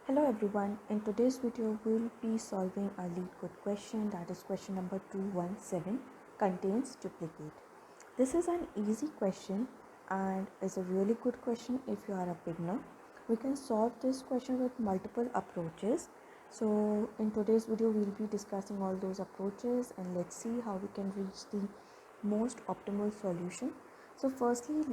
Hello everyone, in today's video we'll be solving a Leetcode question, that is question number 217, contains duplicate. This is an easy question and is a really good question if you are a beginner. We can solve this question with multiple approaches. So in today's video we'll be discussing all those approaches and let's see how we can reach the most optimal solution. So firstly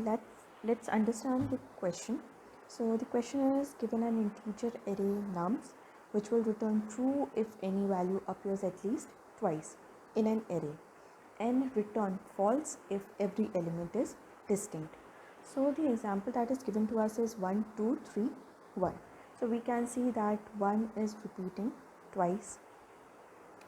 let's understand the question. So the question is given an integer array nums which will return true if any value appears at least twice in an array and return false if every element is distinct. So the example that is given to us is 1 2 3 1. So we can see that 1 is repeating twice.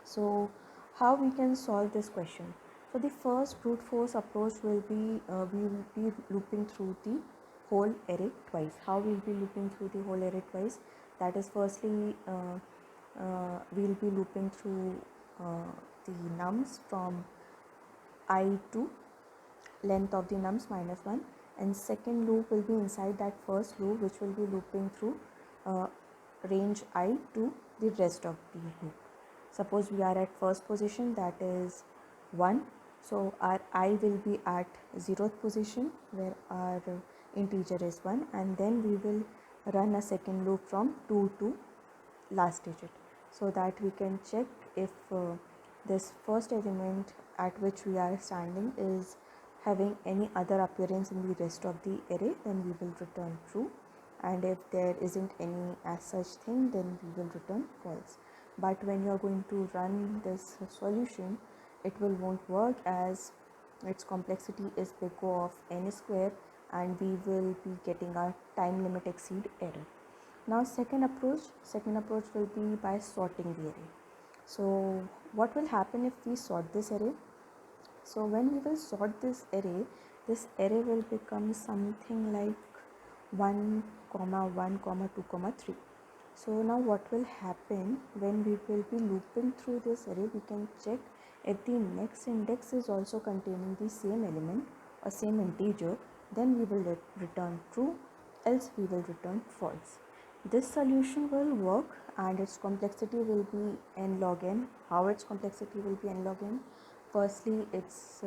So how we can solve this question? So the first brute force approach will be we will be looping through the whole array twice. How we will be looping through the whole array twice? That is firstly we will be looping through the nums from I to length of the nums minus 1, and second loop will be inside that first loop which will be looping through range I to the rest of the loop. Suppose we are at first position, that is 1, so our I will be at 0th position where our integer is 1, and then we will run a second loop from 2 to last digit, so that we can check if this first element at which we are standing is having any other appearance in the rest of the array, then we will return true, and if there isn't any as such thing, then we will return false. But when you are going to run this solution, it won't work as its complexity is big O of n square, and we will be getting a time limit exceed error. Now second approach will be by sorting the array. So what will happen if we sort this array? So when we will sort this array will become something like 1 comma 1 comma 2 comma 3. So now what will happen when we will be looping through this array, we can check if the next index is also containing the same element or same integer, then we will return true, else we will return false. This solution will work and its complexity will be n log n. How its complexity will be n log n? Firstly, it's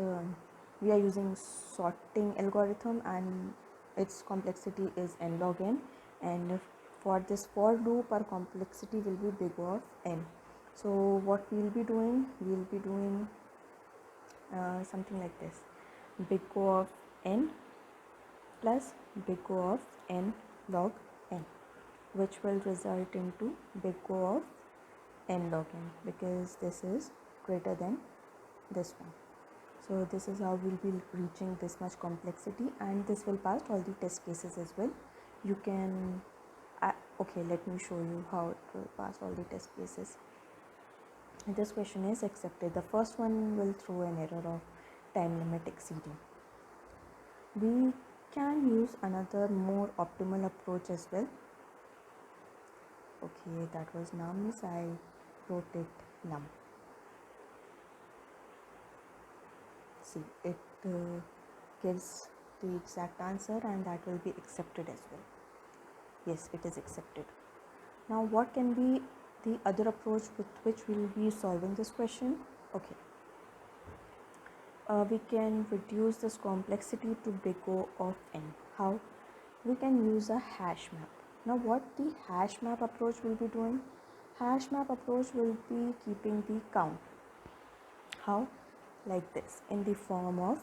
we are using sorting algorithm and its complexity is n log n, and for this for loop our complexity will be big O of n. So what we will be doing? We will be doing something like this: big O of n plus big O of n log n, which will result into big O of n log n, because this is greater than this one. So this is how we'll be reaching this much complexity, and this will pass all the test cases as well. You can okay, let me show you how it will pass all the test cases. This question is accepted. The first one will throw an error of time limit exceeding. We can use another more optimal approach as well. Okay, that was nums, I wrote it num. See, it gives the exact answer, and that will be accepted as well. Yes, it is accepted. Now what can be the other approach with which we will be solving this question? Okay, we can reduce this complexity to big O of n. How? We can use a hash map. Now what the hash map approach will be doing? Hash map approach will be keeping the count. How? Like this. In the form of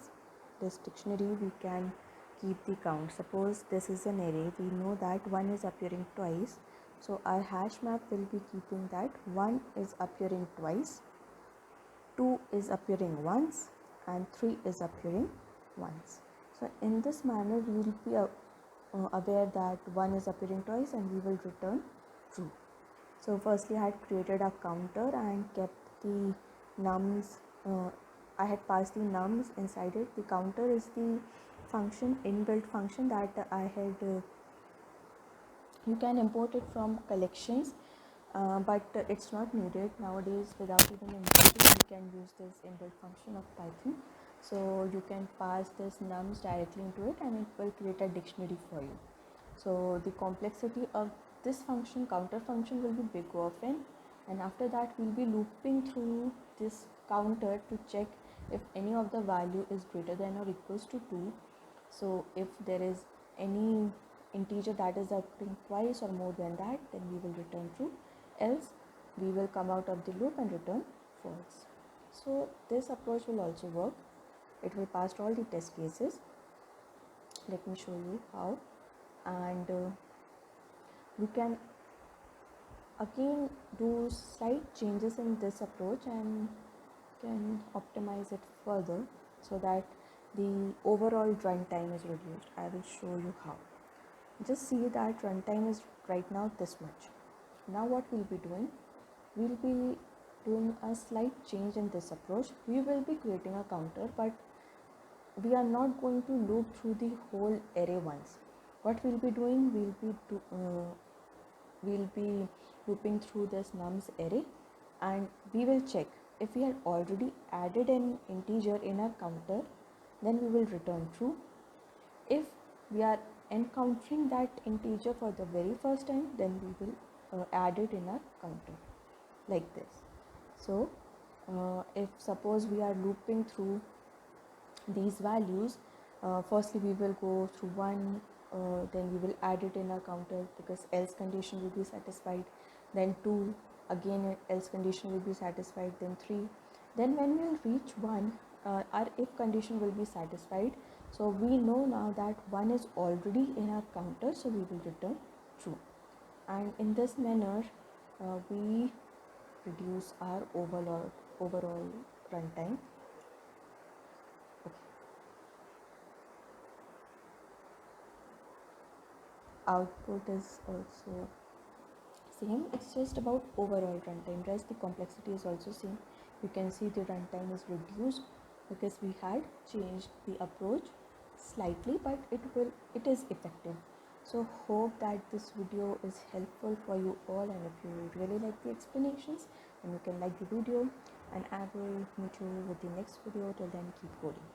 this dictionary we can keep the count. Suppose this is an array, we know that 1 is appearing twice, so our hash map will be keeping that 1 is appearing twice, 2 is appearing once, and 3 is appearing once. So in this manner we will be aware that 1 is appearing twice, and we will return true. So firstly I had created a counter and kept the nums, I had passed the nums inside it. The counter is the function, inbuilt function that I had you can import it from collections, but it's not needed nowadays. Without even importing, you can use this inbuilt function of Python. So you can pass this nums directly into it, and it will create a dictionary for you. So the complexity of this function, counter function, will be big O of n, and after that we'll be looping through this counter to check if any of the value is greater than or equals to 2. So if there is any integer that is occurring twice or more than that, then we will return true, else we will come out of the loop and return false. So this approach will also work. It will pass all the test cases. Let me show you how. And we can again do slight changes in this approach and can optimize it further so that the overall runtime is reduced. I will show you how. Just see that runtime is right now this much. Now what we'll be doing? We'll be doing a slight change in this approach. We will be creating a counter, but we are not going to loop through the whole array once. What we'll be doing, we'll be looping through this nums array, and we will check if we had already added an integer in our counter, then we will return true. If we are encountering that integer for the very first time, then we will add it in our counter like this. So if suppose we are looping through these values, firstly we will go through 1, then we will add it in our counter because else condition will be satisfied, then 2, again else condition will be satisfied, then 3, then when we will reach 1, our if condition will be satisfied. So we know now that 1 is already in our counter, so we will return true. And in this manner we reduce our overall runtime. Output is also same, it's just about overall runtime, rest the complexity is also same. You can see the runtime is reduced because we had changed the approach slightly, but it is effective. So hope that this video is helpful for you all, and if you really like the explanations, then you can like the video, and I will meet you with the next video. Till then, keep coding.